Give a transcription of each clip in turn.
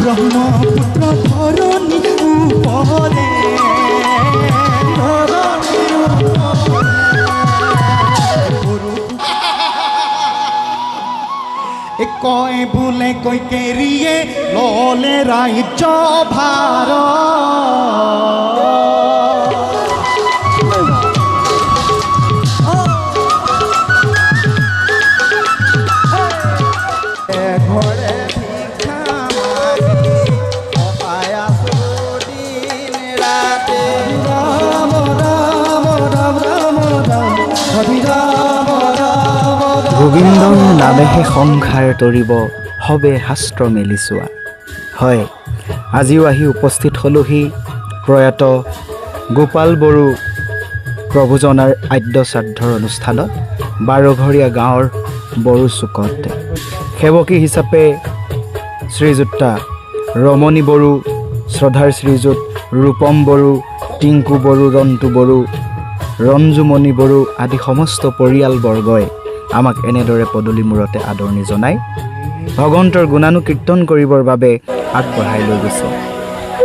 ব্রহ্মপুত্র ধরণী উপরে কয় বুলে কই কেরিয়ে ললে রাজ্য ভার ঘরে ভিক্ষা মাগি অপায়া দিন রাতে রাম রাম রাম রাম রাম হরি রাম রাম গোবিন্দৰ নামেহে সংসাৰ তৰিব হবে শাস্ত্ৰ মেলি চোৱা। হয়, আজিও আহি উপস্থিত হলোহি প্ৰয়াত গোপাল বড়ো প্ৰভুজনাৰ আদ্য শ্ৰাদ্ধৰ অনুষ্ঠানত বাৰঘৰীয়া গাঁৱৰ বড়ো চুকত সেৱকী হিচাপে শ্ৰীযুক্তা ৰমণী বড়ো, শ্ৰদ্ধাৰ শ্ৰীযুত ৰূপম বড়ো, টিংকু বড়ো, ৰন্তু বড়ো, ৰঞ্জুমণি বড়ো আদি সমস্ত পৰিয়ালবৰ্গই আমাক এনেদৰে পদূলি মূৰতে আদৰণি জনাই ভগৱন্তৰ গুণানুকীৰ্তন কৰিবৰ বাবে আগবঢ়াই লৈ গৈছে।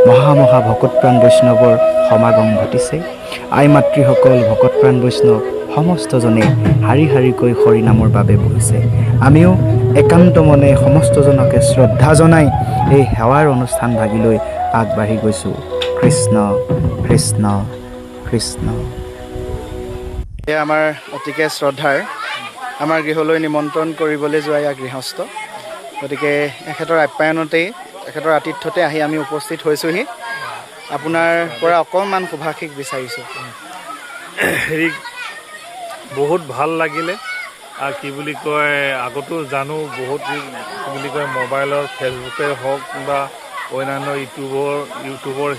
মহা ভকতপ্ৰাণ বৈষ্ণৱৰ সমাগম ঘটিছে। আই মাতৃসকল, ভকতপ্ৰাণ বৈষ্ণৱ সমস্তজনে শাৰী শাৰীকৈ হৰিনামৰ বাবে বহিছে। আমিও একান্ত মনে সমস্তজনকে শ্ৰদ্ধা জনাই এই সেৱাৰ অনুষ্ঠান ভাগিলৈ আগবাঢ়ি গৈছোঁ। কৃষ্ণ কৃষ্ণ কৃষ্ণ। আমাৰ অতিকে শ্ৰদ্ধাৰ আমাৰ গৃহলৈ নিমন্ত্ৰণ কৰিবলৈ যোৱা ইয়াৰ গৃহস্থ, গতিকে এখেতৰ আপ্যায়নতেই, এখেতৰ আতিথ্যতে আহি আমি উপস্থিত হৈছোঁহি। আপোনাৰ পৰা অকণমান শুভাশীষ বিচাৰিছোঁ। হেৰি বহুত ভাল লাগিলে। আৰু কি বুলি কয়, আগতো জানো বহুত কি বুলি কয় মোবাইলৰ ফেচবুকে হওক বা অন্যান্য ইউটিউবৰ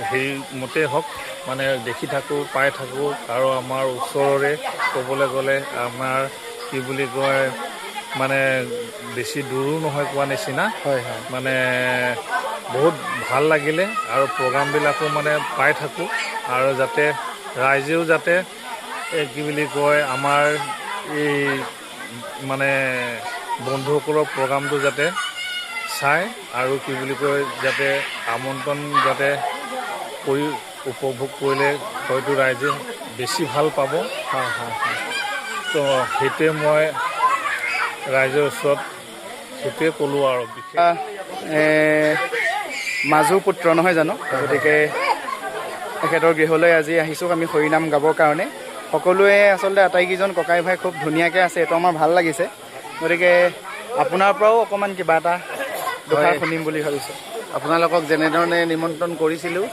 হেৰি মতে হওক মানে দেখি থাকোঁ, পাই থাকোঁ। আৰু আমাৰ ওচৰৰে ক'বলৈ গ'লে আমাৰ কি বুলি কয় মানে বেছি দূৰো নহয় কোৱা নিচিনা। হয় হয়, মানে বহুত ভাল লাগিলে আৰু প্ৰগ্ৰামবিলাকো মানে পাই থাকোঁ। আৰু যাতে ৰাইজেও যাতে কি বুলি কয় আমাৰ এই মানে বন্ধুসকলৰ প্ৰগ্ৰামটো যাতে চাই আৰু কি বুলি কয় যাতে আমন্ত্ৰণ যাতে কৰি উপভোগ কৰিলে হয়তো ৰাইজে বেছি ভাল পাব। হয় হয় হয়। তো সেইটোৱে মই ৰাইজৰ ওচৰত সেইটোৱে ক'লোঁ আৰু বিশেষ মাজুৰ পুত্ৰ নহয় জানো, গতিকে তেখেতৰ গৃহলৈ আজি আহিছোঁ আমি হৰিনাম গাবৰ কাৰণে। সকলোৱে আচলতে আটাইকেইজন ককাই ভাই খুব ধুনীয়াকৈ আছে, এইটো আমাৰ ভাল লাগিছে। গতিকে আপোনাৰ পৰাও অকণমান কিবা এটা দুষাৰ শুনিম বুলি ভাবিছোঁ। আপোনালোকক যেনেধৰণে নিমন্ত্ৰণ কৰিছিলোঁ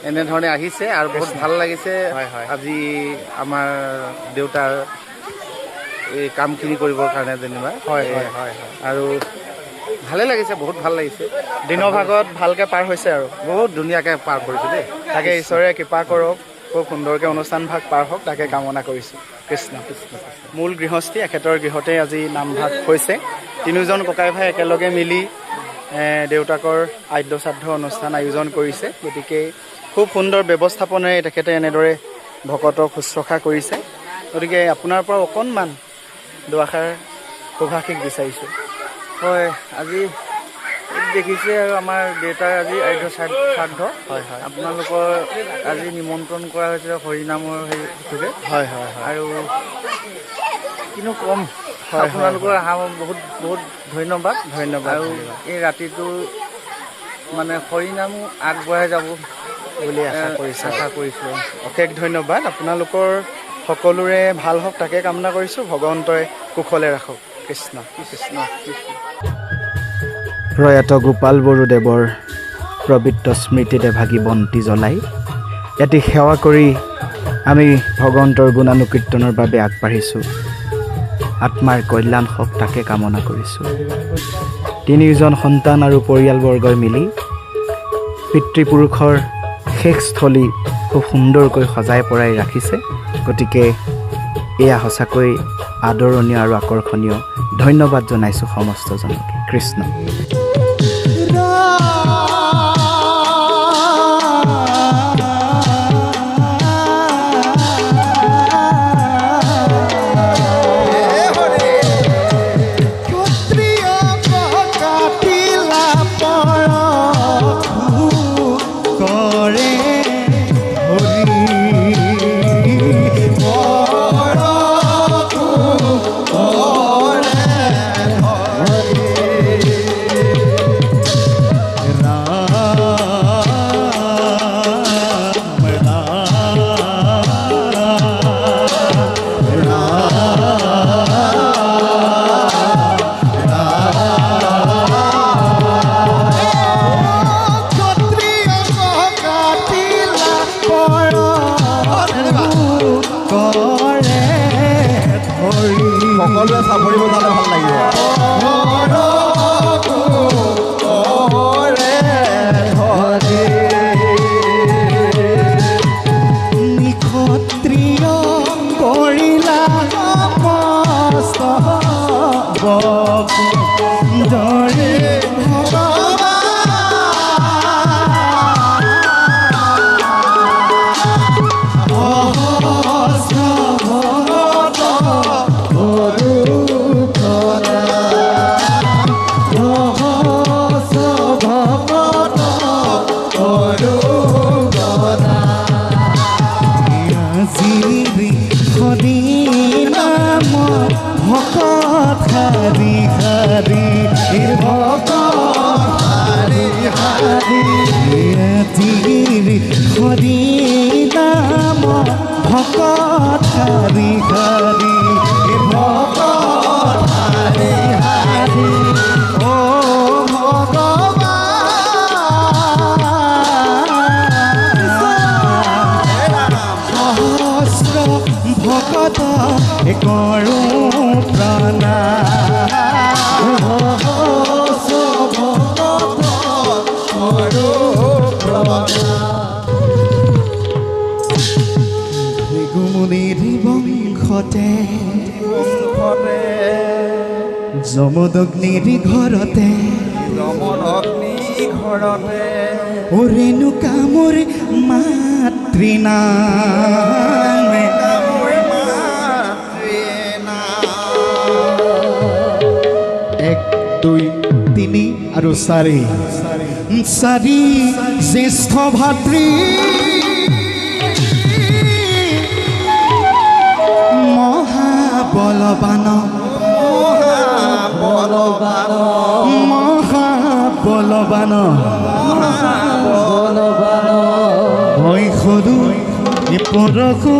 এনেধৰণে আহিছে আৰু বহুত ভাল লাগিছে। আজি আমাৰ দেউতাৰ এই কামখিনি কৰিবৰ কাৰণে যেনিবা হয় হয় হয় হয়, আৰু ভালে লাগিছে, বহুত ভাল লাগিছে। দিনৰ ভাগত ভালকৈ পাৰ হৈছে আৰু বহুত ধুনীয়াকৈ পাৰ কৰিছোঁ দেই। তাকে ঈশ্বৰে কৃপা কৰক, খুব সুন্দৰকৈ অনুষ্ঠান ভাগ পাৰ হওক তাকে কামনা কৰিছোঁ। কৃষ্ণ কৃষ্ণ। মূল গৃহস্থী এখেতৰ গৃহতে আজি নামভাগ হৈছে। তিনিওজন ককাই ভাই একেলগে মিলি দেউতাকৰ আদ্য শ্ৰাদ্ধ অনুষ্ঠান আয়োজন কৰিছে। গতিকে খুব সুন্দৰ ব্যৱস্থাপনাৰে তেখেতে এনেদৰে ভকতক শুশ্ৰূষা কৰিছে। গতিকে আপোনাৰ পৰা অকণমান দুআষাৰ শুভাশীষ বিচাৰিছোঁ। হয়, আজি দেখিছে আৰু আমাৰ দেউতাৰ আজি আদ্য শ্ৰাদ্ধ। হয় হয়, আপোনালোকৰ আজি নিমন্ত্ৰণ কৰা হৈছে হৰিনামৰ হেতুকে। হয় হয় হয়, আৰু কিনো ক'ম, হয় আপোনালোকৰ অহা বহুত বহুত ধন্যবাদ। ধন্যবাদ। আৰু এই ৰাতিটো মানে হৰিনামো আগবঢ়াই যাব বুলি আশা কৰিছোঁ। অশেষ ধন্যবাদ। আপোনালোকৰ সকলোৰে ভাল হওক তাকে কামনা কৰিছোঁ। ভগৱন্তই কুশলে ৰাখক। কৃষ্ণ কৃষ্ণ কৃষ্ণ। প্ৰয়াত গোপাল বড়োদেৱৰ পবিত্ৰ স্মৃতিতে ভাগি বন্তি জ্বলাই এটি সেৱা কৰি আমি ভগৱন্তৰ গুণানুকীৰ্তনৰ বাবে আগবাঢ়িছোঁ। আত্মাৰ কল্যাণ হওক তাকে কামনা কৰিছোঁ। তিনিজন সন্তান আৰু পৰিয়ালবৰ্গই মিলি পিতৃপুৰুষৰ শেষস্থলী খুব সুন্দৰকৈ সজাই পৰাই ৰাখিছে। গতিকে এয়া সঁচাকৈ আদৰণীয় আৰু আকৰ্ষণীয়। ধন্যবাদ জনাইছোঁ সমস্তজনকে। কৃষ্ণ। ক্ষত্ৰিয় কাটিলা পড় সকলোৱে চাপৰি বজালে ভাল লাগিব নিক্ষত্ৰিয় কৰিলা দৰে ভকত কৰো প্ৰণা ভৃগুমুনিৰ বংশতে যমদগ্নিৰ ঘৰতে ও ৰেণুকা মোৰ মাতৃনামে এক দুই তিনি আৰু চাৰি জ্যেষ্ঠ ভাতৃ মহাবলৱান মই সৰু পৰশু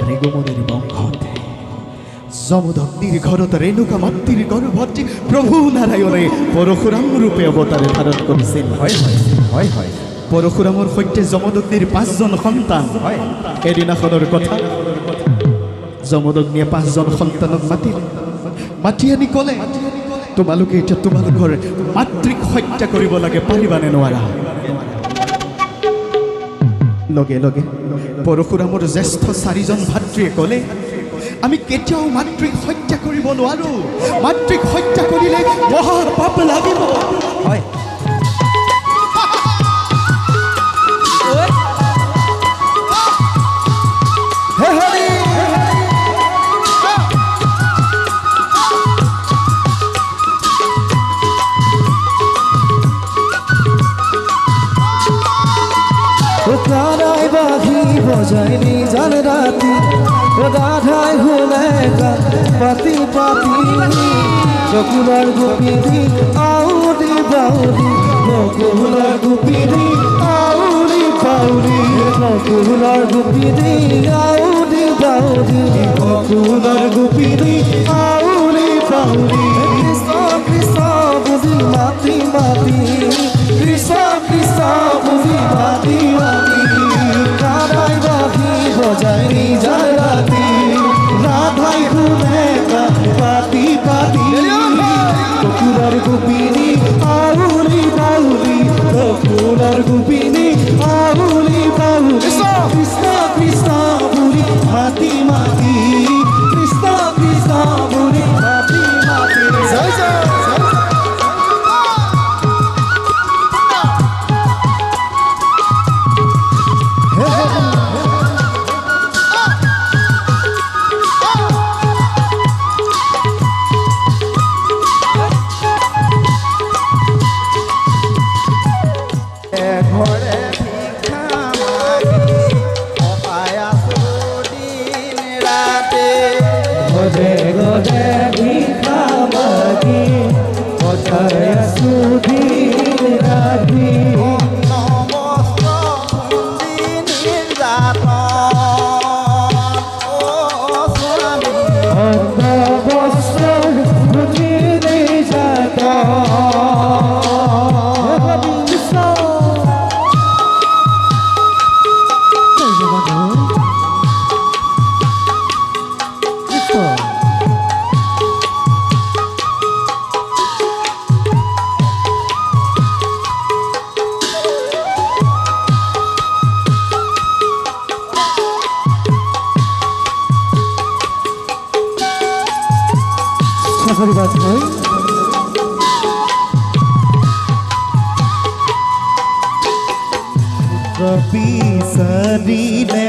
ভৃগুমুনিৰ বংশত যমদগ্নিৰ ঘৰত ৰেণুকা মাতৃৰ গৰ্ভত প্ৰভু নাৰায়ণে পৰশুৰাম ৰূপে অৱতাৰে ধাৰণ কৰিছিল হয় পৰশুৰামৰ সৈতে যমদগ্নিৰ 5জন সন্তান এদিনাখনৰ কথা যমদগ্নিয়ে 5জন সন্তানক মাতি আনি ক'লে তোমালোকে এতিয়া তোমালোকৰ মাতৃক হত্যা কৰিব লাগে পাৰিবানে নোৱাৰা লগে লগে পৰশুৰামৰ জ্যেষ্ঠ 4জন ভাতৃয়ে ক'লে আমি কেতিয়াও মাতৃক হত্যা কৰিব নোৱাৰো মাতৃক হত্যা কৰিলে মহা পাপ লাগিব হয় তারাই বাঘি বজায় নিজান রাতি রাধাই হলে পাতি পাতি চকুলার গোপিনী আউরি বাউরি নকুলার গোপিনী আউরি বাউরি নকুলার গোপিনী আউরি বাউরি নকুলার গোপিনী আউরি বাউরি কৃষ্ণ কৃষ্ণ বুঝি মাতি মাতি কৃষ্ণ কৃষ্ণ বুঝি মাতি মাতি রাধাই বাঘি বজায় নিজান রাতি রাধাই ঘুমে পাতি পাতি নকুলার গোপিনী আউরি বাউরি নকুলার গোপিনী আউরি বাউরি কৃষ্ণ কৃষ্ণ বুড়ি মাতি মাতি কৃষ্ণ কৃষ্ণ বুড়ি মাতি মাতি জয় জয় অন্ধবস্ত্ৰৰ বুজিলে যাত কৃষ্ণ চাকৰি বাদ হৈ বিচাৰিলে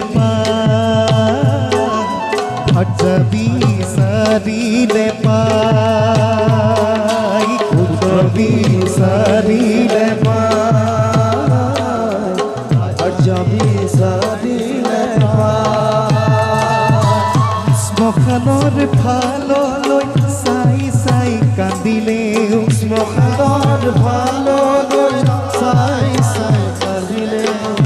বিচাৰিলে পাই বিচাৰিলে বিচাৰিলে শ্মশানৰ ফাললৈ চাই চাই কান্দিলে শ্মশানৰ ফাললৈ চাই চাই কান্দিলে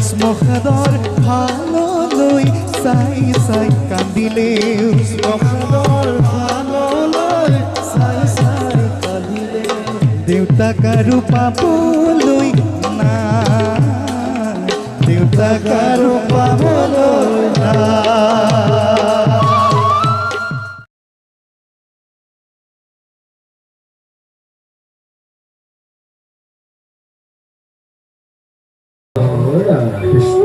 শ্মশানৰ ফাললৈ চাই চাই কান্দিলে শ্মশানৰ ফাললৈ চাই চাই কান্দিলে দেউতাক আৰু পাবলৈ নাই দেউতাক আৰু পাবলৈ নাই কৃষ্ণ